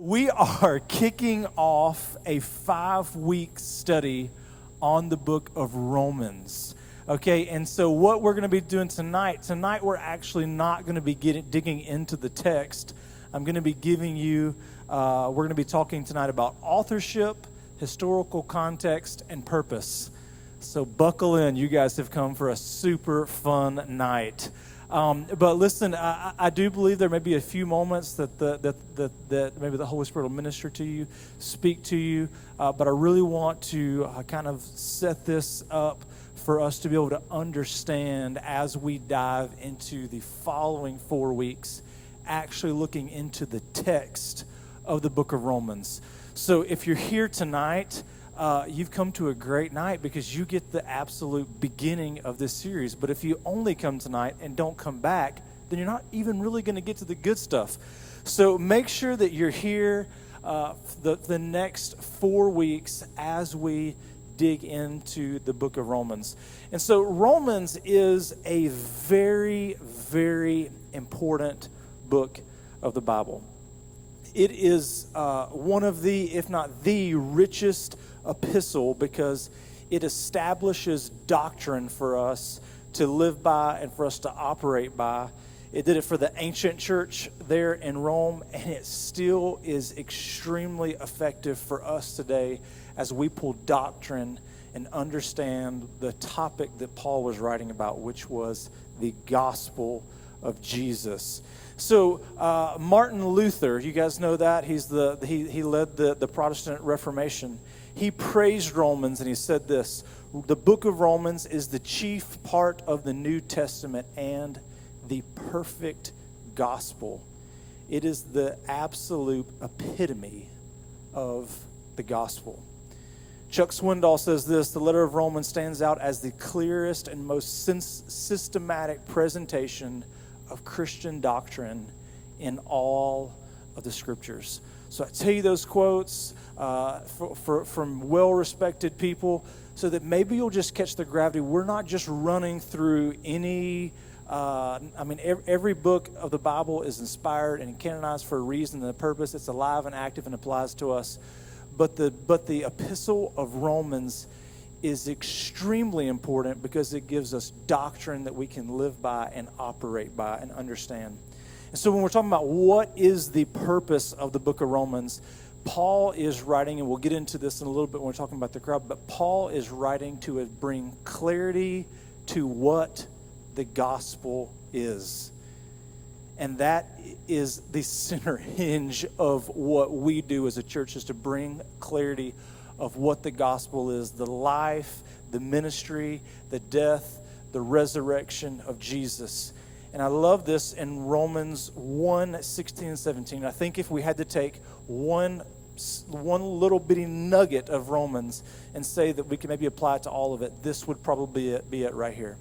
We are kicking off a 5-week study on the book of Romans. Okay, and so what we're going to be doing tonight we're actually not going to be digging into the text. I'm going to be giving you, we're going to be talking tonight about authorship, historical context, and purpose. So buckle in, you guys have come for a super fun night. But listen, I do believe there may be a few moments that maybe the Holy Spirit will minister to you, speak to you. But I really want to kind of set this up for us to be able to understand as we dive into the following 4 weeks, actually looking into the text of the book of Romans. So if you're here tonight, you've come to a great night because you get the absolute beginning of this series. But if you only come tonight and don't come back, then you're not even really going to get to the good stuff. So make sure that you're here the next 4 weeks as we dig into the book of Romans. And so Romans is a very, very important book of the Bible. It is one of the, if not the richest epistle because it establishes doctrine for us to live by and for us to operate by. It did it for the ancient church there in Rome, and it still is extremely effective for us today as we pull doctrine and understand the topic that Paul was writing about, which was the gospel of Jesus. So Martin Luther, you guys know that he led the Protestant Reformation. He praised Romans and he said this: the book of Romans is the chief part of the New Testament and the perfect gospel. It is the absolute epitome of the gospel. Chuck Swindoll says this: the letter of Romans stands out as the clearest and most systematic presentation of Christian doctrine in all of the scriptures. So I tell you those quotes from well-respected people so that maybe you'll just catch the gravity. We're not just running through any, every book of the Bible is inspired and canonized for a reason and a purpose. It's alive and active and applies to us. But the epistle of Romans is extremely important because it gives us doctrine that we can live by and operate by and understand. And so when we're talking about what is the purpose of the book of Romans, Paul is writing, and we'll get into this in a little bit when we're talking about the crowd, but Paul is writing to bring clarity to what the gospel is. And that is the center hinge of what we do as a church, is to bring clarity of what the gospel is, the life, the ministry, the death, the resurrection of Jesus. And I love this in Romans 1:16 and 17. I think if we had to take one little bitty nugget of Romans and say that we can maybe apply it to all of it, this would probably be it right here.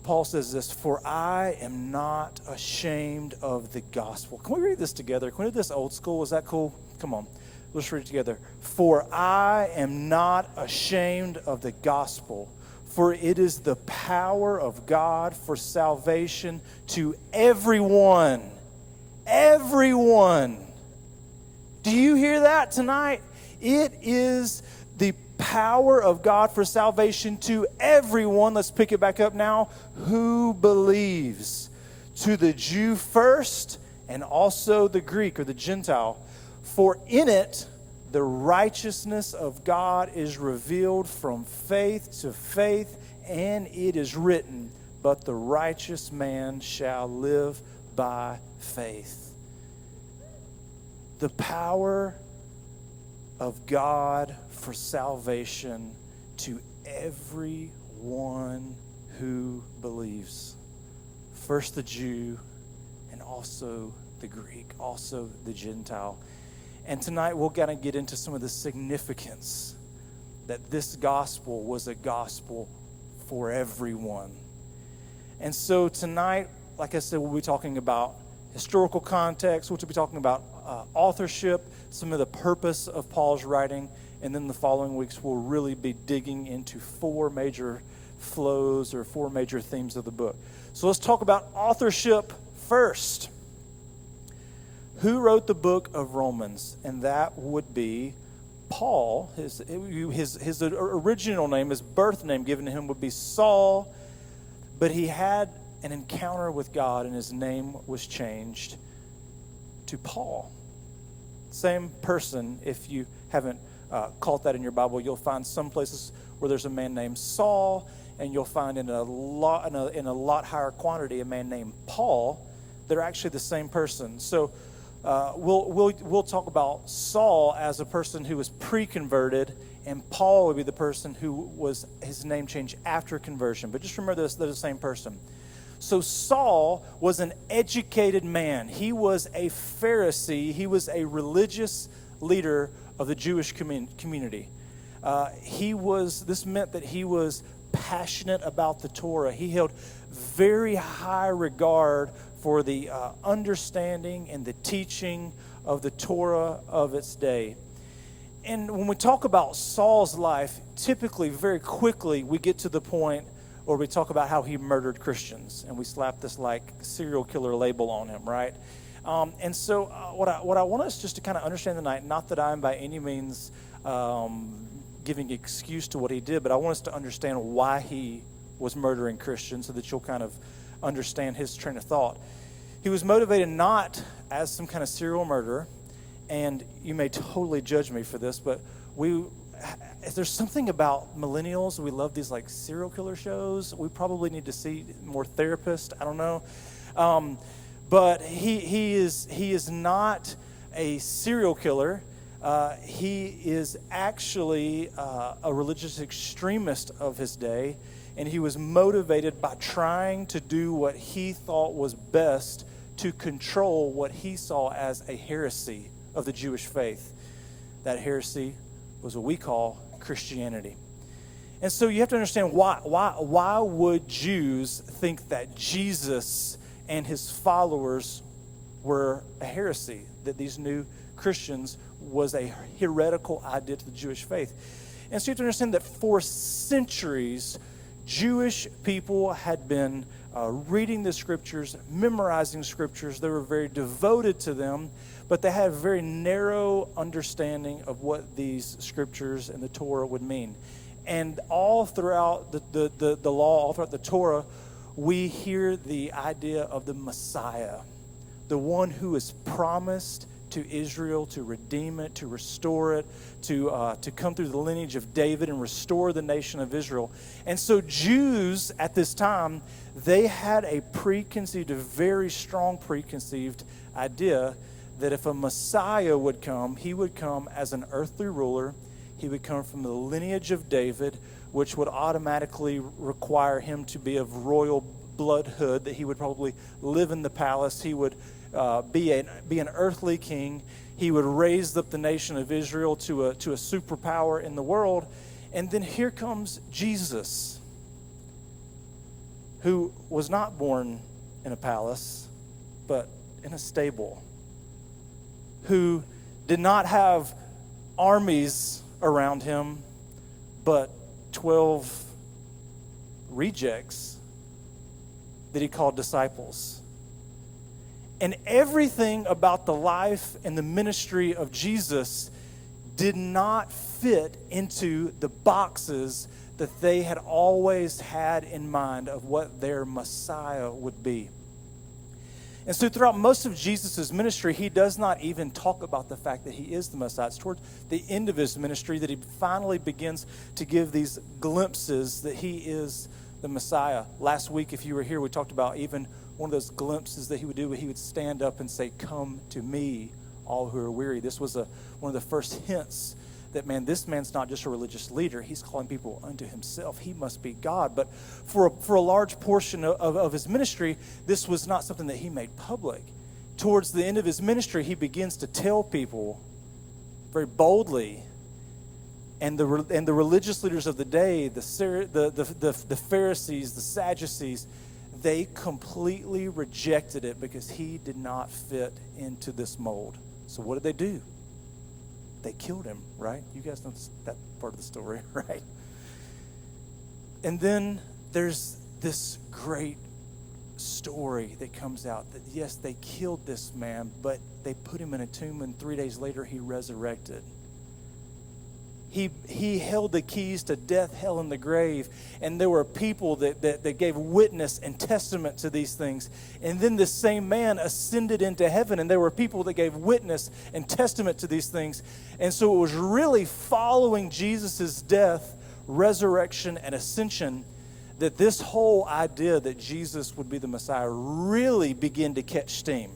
Paul says this: for I am not ashamed of the gospel. Can we read this together? Can we do this old school? Is that cool? Come on. Let's read it together. For I am not ashamed of the gospel, for it is the power of God for salvation to everyone. Everyone. Do you hear that tonight? It is the power of God for salvation to everyone. Let's pick it back up now. Who believes? To the Jew first, and also the Greek or the Gentile. For in it, the righteousness of God is revealed from faith to faith, and it is written, but the righteous man shall live by faith. The power of God for salvation to everyone who believes. First the Jew, and also the Greek, also the Gentile. And tonight we'll kind of get into some of the significance that this gospel was a gospel for everyone. And so tonight, like I said, we'll be talking about historical context. We'll be talking about authorship, some of the purpose of Paul's writing, and then the following weeks we'll really be digging into 4 major flows or 4 major themes of the book. So let's talk about authorship first. who wrote the book of Romans? And that would be Paul. His original name, his birth name given to him would be Saul, but he had an encounter with God and his name was changed to Paul. Same person. If you haven't caught that in your Bible, you'll find some places where there's a man named Saul, and you'll find in a lot higher quantity a man named Paul. They're actually the same person. So we'll talk about Saul as a person who was pre-converted, and Paul would be the person who was his name changed after conversion. But just remember this, they're the same person. So Saul was an educated man. He was a Pharisee. He was a religious leader of the Jewish community. This meant that he was passionate about the Torah. He held very high regard for the understanding and the teaching of the Torah of its day. And when we talk about Saul's life, typically, very quickly, we get to the point where we talk about how he murdered Christians, and we slap this like serial killer label on him, right? And so what I want us just to kind of understand tonight, not that I'm by any means giving excuse to what he did, but I want us to understand why he was murdering Christians so that you'll kind of understand his train of thought. He was motivated not as some kind of serial murderer, and you may totally judge me for this, but there's something about millennials. We love these like serial killer shows. We probably need to see more therapists. I don't know. But he is not a serial killer. He is actually a religious extremist of his day, and he was motivated by trying to do what he thought was best to control what he saw as a heresy of the Jewish faith. That heresy was what we call Christianity. And so you have to understand why would Jews think that Jesus and his followers were a heresy, that these new Christians was a heretical idea to the Jewish faith. And so you have to understand that for centuries, Jewish people had been reading the scriptures, memorizing scriptures. They were very devoted to them, but they had a very narrow understanding of what these scriptures and the Torah would mean. And all throughout the law, all throughout the Torah, we hear the idea of the Messiah, the one who is promised to Israel to redeem it, to restore it, to come through the lineage of David and restore the nation of Israel. And so Jews at this time, they had a very strong preconceived idea that if a Messiah would come, he would come as an earthly ruler. He would come from the lineage of David, which would automatically require him to be of royal bloodhood, that he would probably live in the palace. He would be an earthly king. He would raise up the nation of Israel to a superpower in the world. And then here comes Jesus, who was not born in a palace, but in a stable, who did not have armies around him, but 12 rejects that he called disciples. And everything about the life and the ministry of Jesus did not fit into the boxes that they had always had in mind of what their Messiah would be. And so throughout most of Jesus' ministry, he does not even talk about the fact that he is the Messiah. It's toward the end of his ministry that he finally begins to give these glimpses that he is the Messiah. Last week, if you were here, we talked about even one of those glimpses that he would do where he would stand up and say, "Come to me, all who are weary." This was one of the first hints that, man, this man's not just a religious leader. He's calling people unto himself. He must be God. But for a large portion of his ministry, this was not something that he made public. Towards the end of his ministry, he begins to tell people very boldly, and the religious leaders of the day, the Pharisees, the Sadducees, they completely rejected it because he did not fit into this mold. So what did they do? They killed him, right? You guys know that part of the story, right? And then there's this great story that comes out that, yes, they killed this man, but they put him in a tomb, and 3 days later he resurrected. He held the keys to death, hell, and the grave. And there were people that gave witness and testament to these things. And then this same man ascended into heaven, and there were people that gave witness and testament to these things. And so it was really following Jesus' death, resurrection, and ascension that this whole idea that Jesus would be the Messiah really began to catch steam.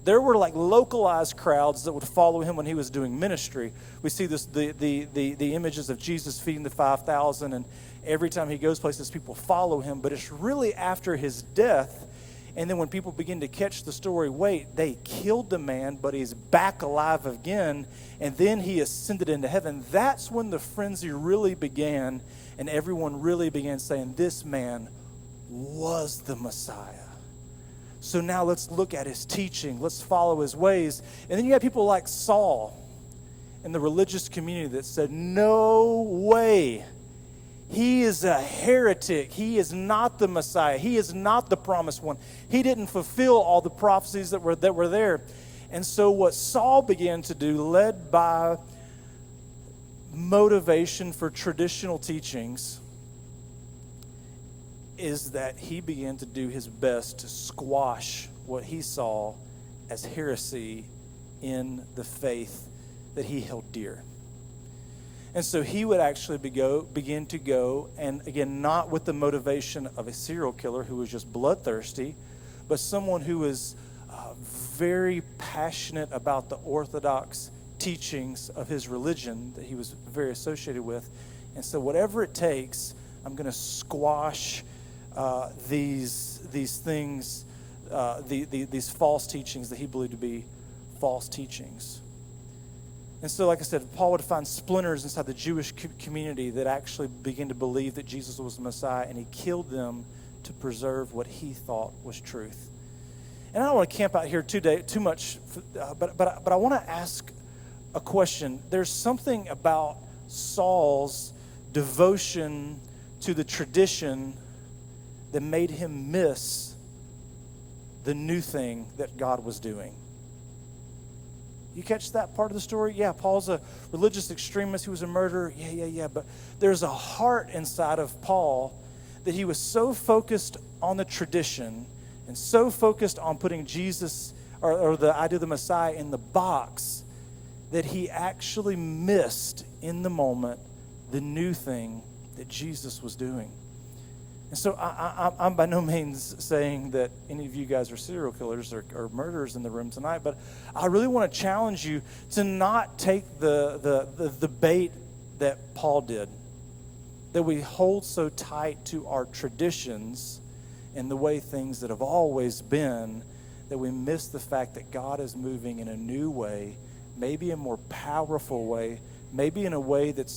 There were like localized crowds that would follow him when he was doing ministry. We see this the images of Jesus feeding the 5,000, and every time he goes places, people follow him. But it's really after his death, and then when people begin to catch the story, wait, they killed the man, but he's back alive again, and then he ascended into heaven. That's when the frenzy really began, and everyone really began saying, this man was the Messiah. So now let's look at his teaching. Let's follow his ways. And then you have people like Saul in the religious community that said, no way. He is a heretic. He is not the Messiah. He is not the promised one. He didn't fulfill all the prophecies that were there. And so what Saul began to do, led by motivation for traditional teachings, is that he began to do his best to squash what he saw as heresy in the faith that he held dear. And so he would actually begin to go, and again, not with the motivation of a serial killer who was just bloodthirsty, but someone who was very passionate about the orthodox teachings of his religion that he was very associated with. And so whatever it takes, I'm going to squash these things, these false teachings that he believed to be false teachings. And so, like I said, Paul would find splinters inside the Jewish community that actually began to believe that Jesus was the Messiah, and he killed them to preserve what he thought was truth. And I don't want to camp out here too much, but I want to ask a question. There's something about Saul's devotion to the tradition that made him miss the new thing that God was doing. You catch that part of the story? Yeah, Paul's a religious extremist. He was a murderer. Yeah. But there's a heart inside of Paul that he was so focused on the tradition and so focused on putting Jesus or the idea of the Messiah in the box that he actually missed in the moment the new thing that Jesus was doing. And so I'm by no means saying that any of you guys are serial killers or murderers in the room tonight, but I really want to challenge you to not take the bait that Paul did, that we hold so tight to our traditions and the way things that have always been, that we miss the fact that God is moving in a new way, maybe a more powerful way, maybe in a way that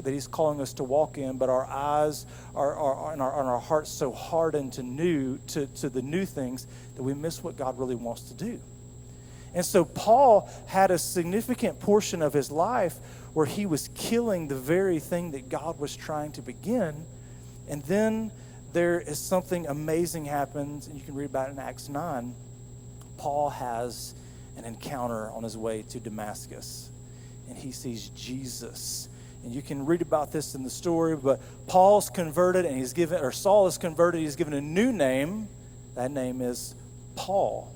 he's calling us to walk in, but our eyes and our hearts so hardened to the new things that we miss what God really wants to do. And so Paul had a significant portion of his life where he was killing the very thing that God was trying to begin. And then there is something amazing happens, and you can read about it in Acts 9. Paul has an encounter on his way to Damascus, and he sees Jesus. And you can read about this in the story, but Paul's converted, and Saul is converted. He's given a new name. That name is Paul.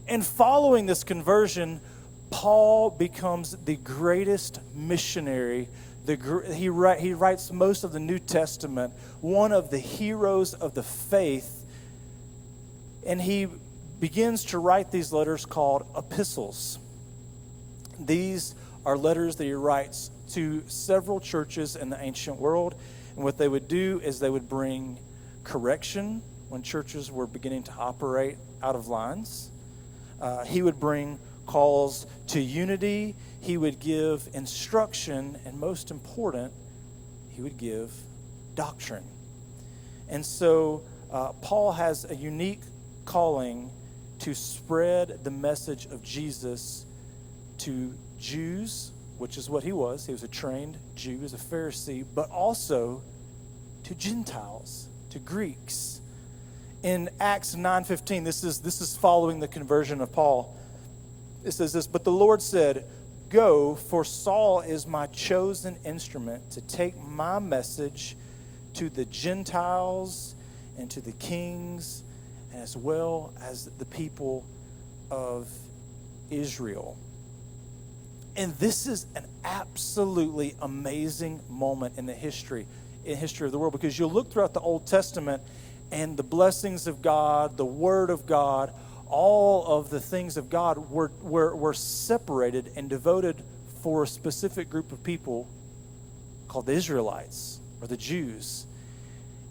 And following this conversion, Paul becomes the greatest missionary. He writes most of the New Testament, one of the heroes of the faith. And he begins to write these letters called epistles. These are letters that he writes to several churches in the ancient world. And what they would do is they would bring correction when churches were beginning to operate out of lines. He would bring calls to unity. He would give instruction, and most important, he would give doctrine. And so Paul has a unique calling to spread the message of Jesus to Jews, which is what he was. He was a trained Jew, he was a Pharisee, but also to Gentiles, to Greeks. in Acts 9:15, this is following the conversion of Paul. It says this, "But the Lord said, 'Go, for Saul is my chosen instrument to take my message to the Gentiles and to the kings, as well as the people of Israel.'" And this is an absolutely amazing moment in history of the world, because you'll look throughout the Old Testament and the blessings of God, the Word of God, all of the things of God were separated and devoted for a specific group of people called the Israelites or the Jews.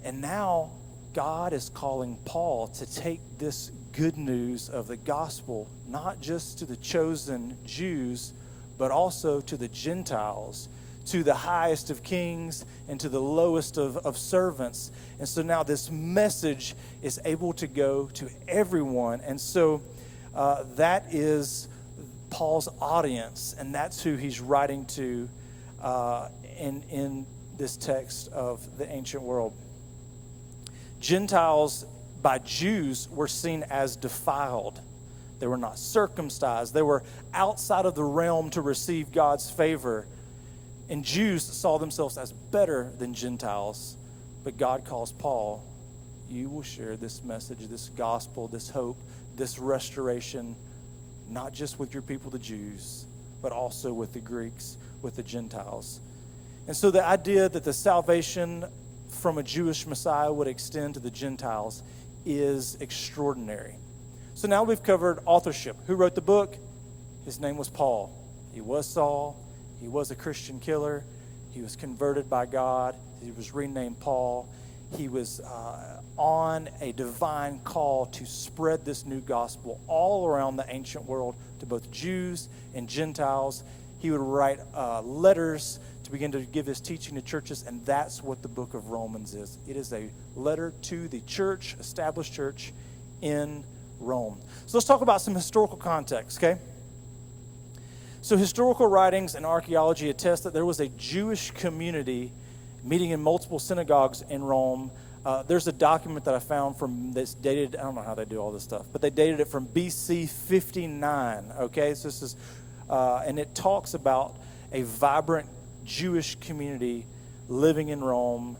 And now God is calling Paul to take this good news of the gospel not just to the chosen Jews, but also to the Gentiles, to the highest of kings and to the lowest of servants. And so now this message is able to go to everyone. And so that is Paul's audience, and that's who he's writing to in this text of the ancient world. Gentiles by Jews were seen as defiled. They were not circumcised. They were outside of the realm to receive God's favor. And Jews saw themselves as better than Gentiles. But God calls Paul, you will share this message, this gospel, this hope, this restoration, not just with your people, the Jews, but also with the Greeks, with the Gentiles. And so the idea that the salvation from a Jewish Messiah would extend to the Gentiles is extraordinary. So now we've covered authorship. Who wrote the book? His name was Paul. He was Saul. He was a Christian killer. He was converted by God. He was renamed Paul. He was on a divine call to spread this new gospel all around the ancient world to both Jews and Gentiles. He would write letters to begin to give his teaching to churches, and that's what the book of Romans is. It is a letter to the church, established church in Rome. So let's talk about some historical context, okay? So historical writings and archaeology attest that there was a Jewish community meeting in multiple synagogues in Rome. There's a document that I found from this dated, I don't know how they do all this stuff, but they dated it from BC 59, okay? So this is, and it talks about a vibrant Jewish community living in Rome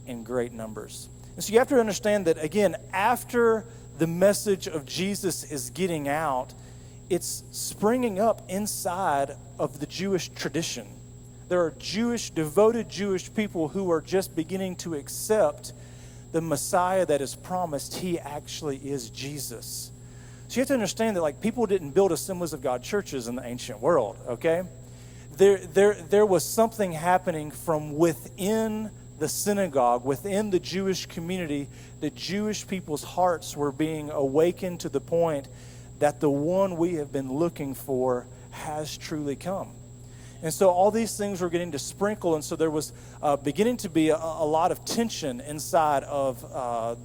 in great numbers. And so you have to understand that, again, after the message of Jesus is getting out, it's springing up inside of the Jewish tradition. There are devoted Jewish people who are just beginning to accept the Messiah that is promised. He actually is Jesus. So you have to understand that, like, people didn't build Assemblies of God churches in the ancient world, okay? There was something happening from within the synagogue, within the Jewish community. The Jewish people's hearts were being awakened to the point that the one we have been looking for has truly come. And so all these things were getting to sprinkle, and so there was beginning to be a lot of tension inside of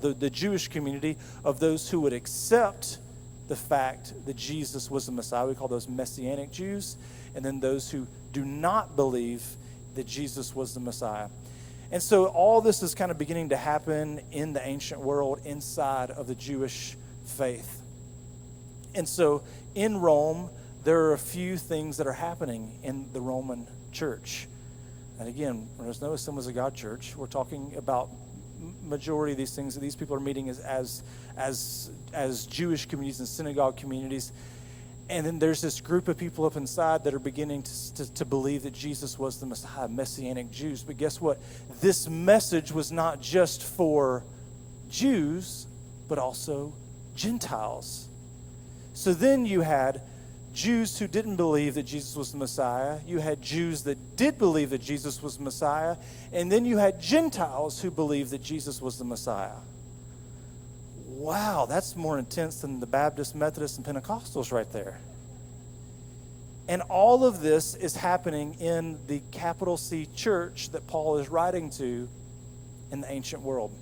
the Jewish community, of those who would accept the fact that Jesus was the Messiah. We call those Messianic Jews. And then those who do not believe that Jesus was the Messiah. And so all this is kind of beginning to happen in the ancient world inside of the Jewish faith. And so in Rome, there are a few things that are happening in the Roman church. And again, there's no Assemblies of God church. We're talking about majority of these things that these people are meeting as Jewish communities and synagogue communities. And then there's this group of people up inside that are beginning to believe that Jesus was the Messiah, Messianic Jews. But guess what? This message was not just for Jews, but also Gentiles. So then you had Jews who didn't believe that Jesus was the Messiah. You had Jews that did believe that Jesus was the Messiah. And then you had Gentiles who believed that Jesus was the Messiah. Wow, that's more intense than the Baptists, Methodists, and Pentecostals right there. And all of this is happening in the capital C church that Paul is writing to in the ancient world.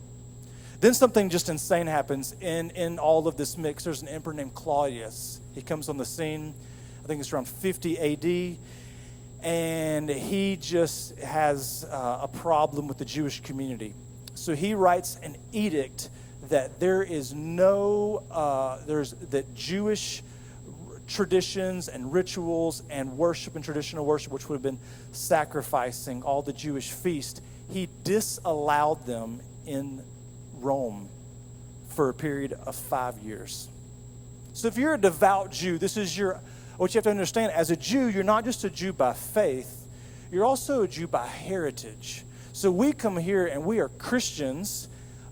Then something just insane happens in all of this mix. There's an emperor named Claudius. He comes on the scene, I think it's around 50 AD, and he just has a problem with the Jewish community. So he writes an edict that there is no, that Jewish traditions and rituals and worship and traditional worship, which would have been sacrificing, all the Jewish feast, he disallowed them in Rome for a period of 5 years. So if you're a devout Jew, this is what you have to understand. As a Jew, you're not just a Jew by faith, you're also a Jew by heritage. So we come here and we are Christians,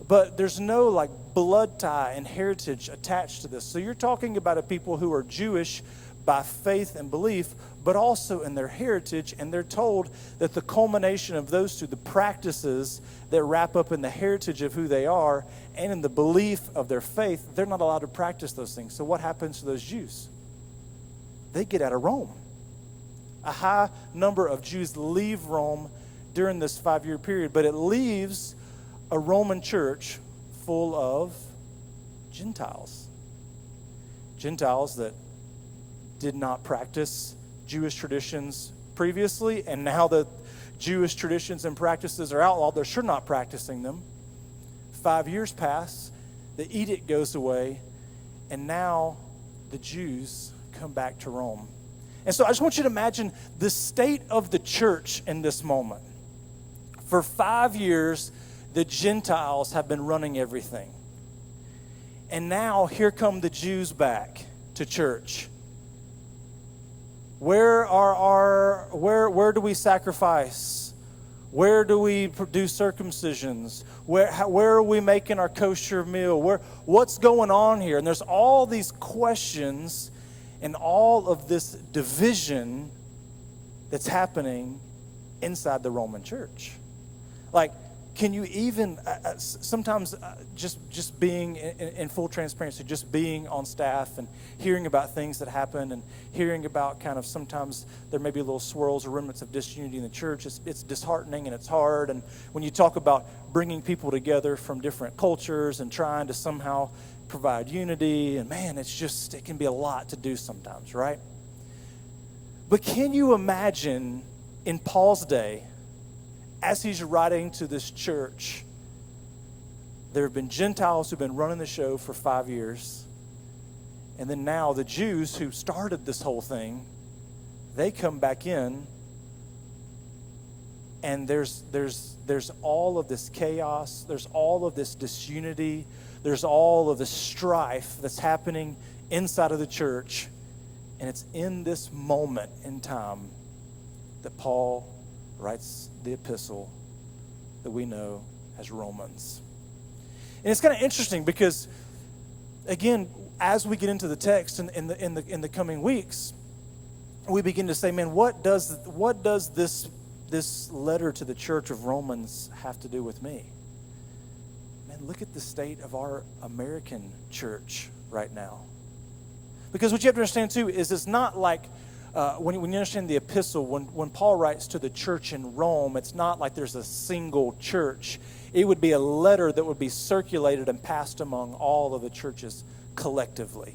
but there's no like blood tie and heritage attached to this. So you're talking about a people who are Jewish by faith and belief, but also in their heritage, and they're told that the culmination of those two, the practices that wrap up in the heritage of who they are and in the belief of their faith, they're not allowed to practice those things. So what happens to those Jews? They get out of Rome. A high number of Jews leave Rome during this 5-year period, but it leaves a Roman church full of Gentiles. Gentiles that did not practice Jewish traditions previously, and now that Jewish traditions and practices are outlawed, they're sure not practicing them. 5 years pass, the edict goes away, and now the Jews come back to Rome. And so I just want you to imagine the state of the church in this moment. For 5 years, the Gentiles have been running everything. And now here come the Jews back to church. Where do we sacrifice? Where do we do circumcisions? Where are we making our kosher meal? What's going on here? And there's all these questions and all of this division that's happening inside the Roman church. Like, can you even, sometimes just being in full transparency, just being on staff and hearing about things that happen and hearing about kind of sometimes there may be little swirls or remnants of disunity in the church, it's disheartening and it's hard. And when you talk about bringing people together from different cultures and trying to somehow provide unity, and man, it can be a lot to do sometimes, right? But can you imagine in Paul's day, as he's writing to this church, there have been Gentiles who've been running the show for 5 years. And then now the Jews who started this whole thing, they come back in, and there's all of this chaos, there's all of this disunity, there's all of this strife that's happening inside of the church. And it's in this moment in time that Paul writes the epistle that we know as Romans. And it's kind of interesting because, again, as we get into the text in the coming weeks, we begin to say, man, what does this letter to the church of Romans have to do with me? Man, look at the state of our American church right now. Because what you have to understand too is it's not like when you understand the epistle, when Paul writes to the church in Rome, it's not like there's a single church. It would be a letter that would be circulated and passed among all of the churches collectively.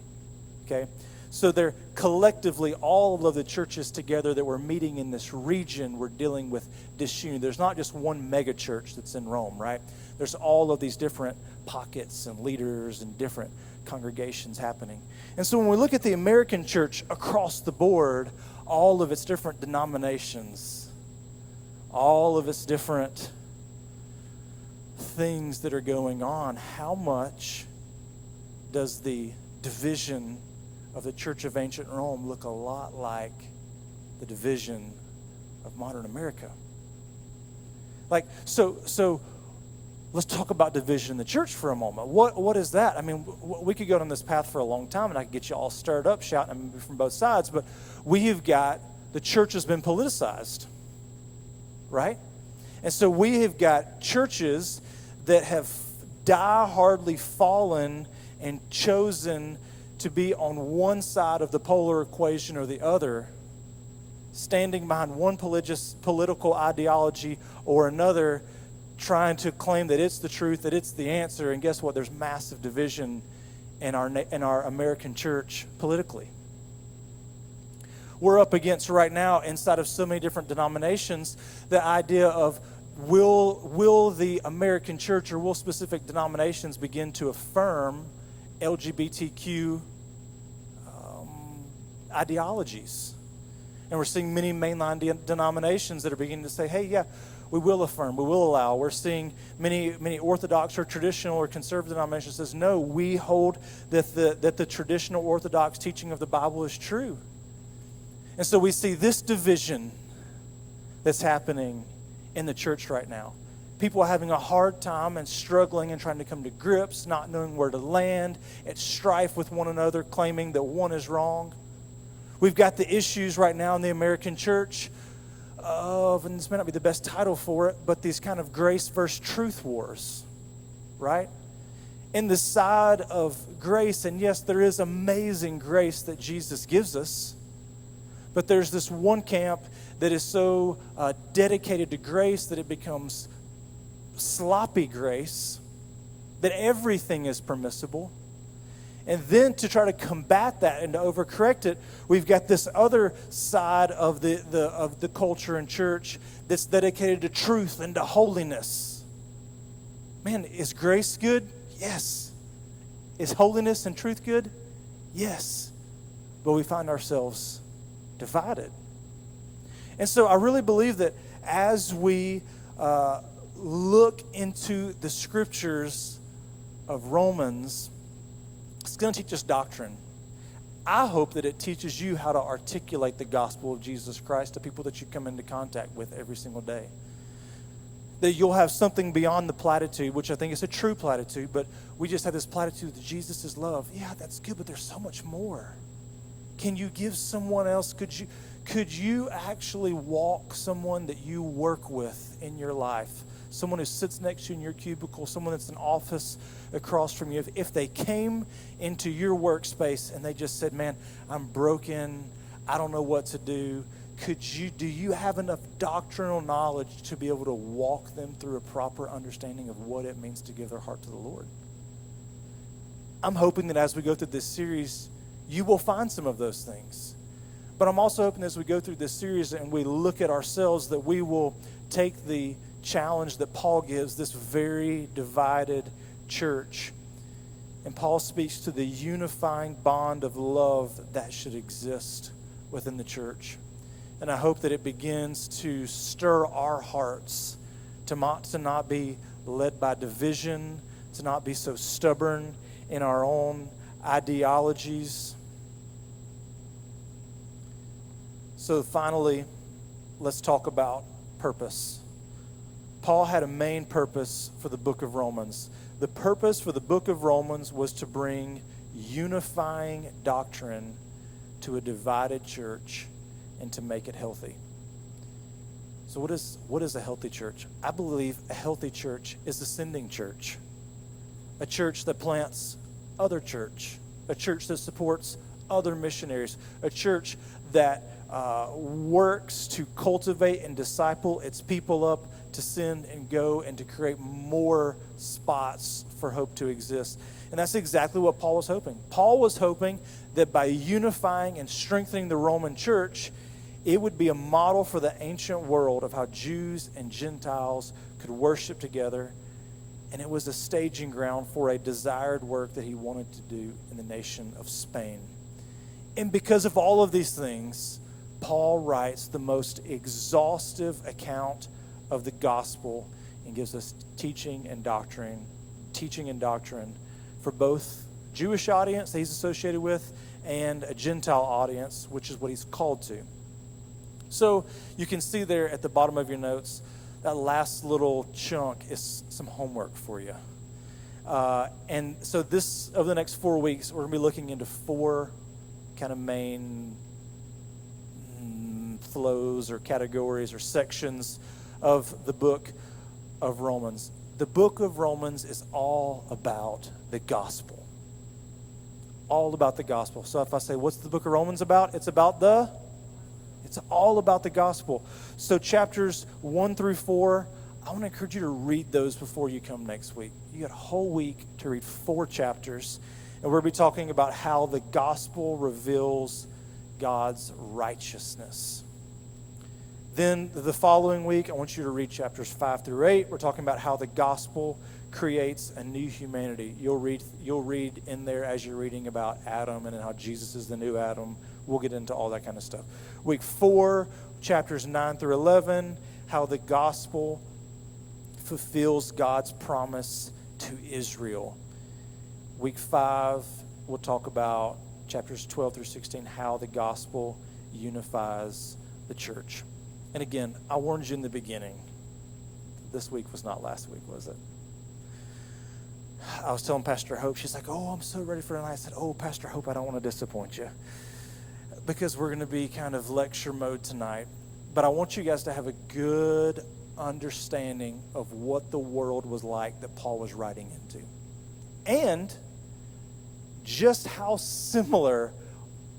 Okay? So they're collectively, all of the churches together that were meeting in this region were dealing with disunity. There's not just one mega church that's in Rome, right? There's all of these different pockets and leaders and different congregations happening. And so when we look at the American church across the board, all of its different denominations, all of its different things that are going on, how much does the division of the Church of Ancient Rome look a lot like the division of modern America? Like, so let's talk about division in the church for a moment. What is that? I mean, we could go down this path for a long time, and I could get you all stirred up, shouting from both sides, but the church has been politicized, right? And so we have got churches that have die-hardly fallen and chosen to be on one side of the polar equation or the other, standing behind one political ideology or another, trying to claim that it's the truth, that it's the answer. And guess what? There's massive division in our American church politically. We're up against right now, inside of so many different denominations, the idea of will the American church or will specific denominations begin to affirm LGBTQ ideologies? And we're seeing many mainline denominations that are beginning to say, hey, yeah, we will affirm, we will allow. We're seeing many Orthodox or traditional or conservative denominations says, no, we hold that the traditional Orthodox teaching of the Bible is true. And so we see this division that's happening in the church right now. People are having a hard time and struggling and trying to come to grips, not knowing where to land, at strife with one another, claiming that one is wrong. We've got the issues right now in the American church of, and this may not be the best title for it, but these kind of grace versus truth wars, right? In the side of grace, and yes, there is amazing grace that Jesus gives us, but there's this one camp that is so dedicated to grace that it becomes sloppy grace, that everything is permissible. And then to try to combat that and to overcorrect it, we've got this other side of the culture and church that's dedicated to truth and to holiness. Man, is grace good? Yes. Is holiness and truth good? Yes. But we find ourselves divided. And so I really believe that as we look into the scriptures of Romans, it's going to teach us doctrine. I hope that it teaches you how to articulate the gospel of Jesus Christ to people that you come into contact with every single day. That you'll have something beyond the platitude, which I think is a true platitude, but we just have this platitude that Jesus is love. Yeah, that's good, but there's so much more. Can you give someone else? Could you actually walk someone that you work with in your life? Someone who sits next to you in your cubicle, someone that's in office across from you. If they came into your workspace and they just said, man, I'm broken, I don't know what to do, do you have enough doctrinal knowledge to be able to walk them through a proper understanding of what it means to give their heart to the Lord? I'm hoping that as we go through this series, you will find some of those things. But I'm also hoping as we go through this series and we look at ourselves that we will take the challenge that Paul gives this very divided church. And Paul speaks to the unifying bond of love that should exist within the church. And I hope that it begins to stir our hearts to not be led by division, to not be so stubborn in our own ideologies. So finally, let's talk about purpose. Paul had a main purpose for the book of Romans. The purpose for the book of Romans was to bring unifying doctrine to a divided church and to make it healthy. So what is a healthy church? I believe a healthy church is a sending church. A church that plants other church. A church that supports other missionaries. A church that works to cultivate and disciple its people up to send and go and to create more spots for hope to exist. And that's exactly what Paul was hoping. Paul was hoping that by unifying and strengthening the Roman church, it would be a model for the ancient world of how Jews and Gentiles could worship together. And it was a staging ground for a desired work that he wanted to do in the nation of Spain. And because of all of these things, Paul writes the most exhaustive account of the gospel and gives us teaching and doctrine for both Jewish audience that he's associated with and a Gentile audience, which is what he's called to. So you can see there at the bottom of your notes, that last little chunk is some homework for you. And so this, over the next 4 weeks, we're going to be looking into 4 kind of main flows or categories or sections of the book of Romans. The book of Romans is all about the gospel. All about the gospel. So if I say, what's the book of Romans about? It's all about the gospel. So chapters 1 through 4, I want to encourage you to read those before you come next week. You got a whole week to read 4 chapters. And we're going to be talking about how the gospel reveals God's righteousness. Then the following week, I want you to read chapters 5 through 8. We're talking about how the gospel creates a new humanity. You'll read in there as you're reading about Adam and how Jesus is the new Adam. We'll get into all that kind of stuff. Week 4, chapters 9 through 11, how the gospel fulfills God's promise to Israel. Week 5, we'll talk about chapters 12 through 16, how the gospel unifies the church. And again, I warned you in the beginning. This week was not last week, was it? I was telling Pastor Hope, she's like, oh, I'm so ready for tonight. I said, oh, Pastor Hope, I don't want to disappoint you, because we're going to be kind of lecture mode tonight. But I want you guys to have a good understanding of what the world was like that Paul was writing into. And just how similar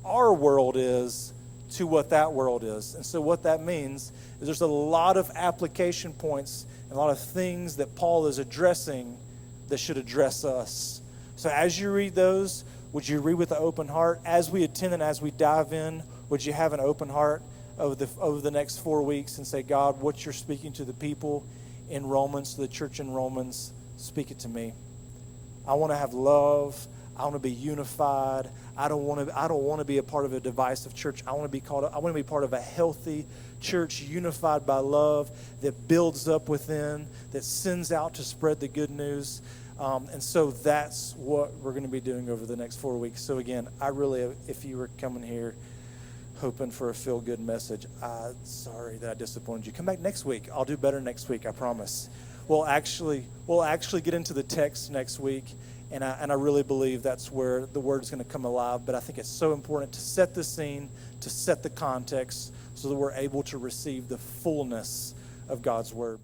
our world is to what that world is. And so what that means is there's a lot of application points and a lot of things that Paul is addressing that should address us. So as you read those, would you read with an open heart? As we attend and as we dive in, would you have an open heart over the next 4 weeks and say, God, what you're speaking to the people in Romans, to the church in Romans, speak it to me. I want to have love. I want to be unified. I don't want to be a part of a divisive church. I want to be part of a healthy church, unified by love, that builds up within, that sends out to spread the good news. And so that's what we're going to be doing over the next 4 weeks. So again, if you were coming here hoping for a feel-good message, sorry that I disappointed you. Come back next week. I'll do better next week, I promise. We'll actually get into the text next week. And I really believe that's where the word is going to come alive. But I think it's so important to set the scene, to set the context, so that we're able to receive the fullness of God's word.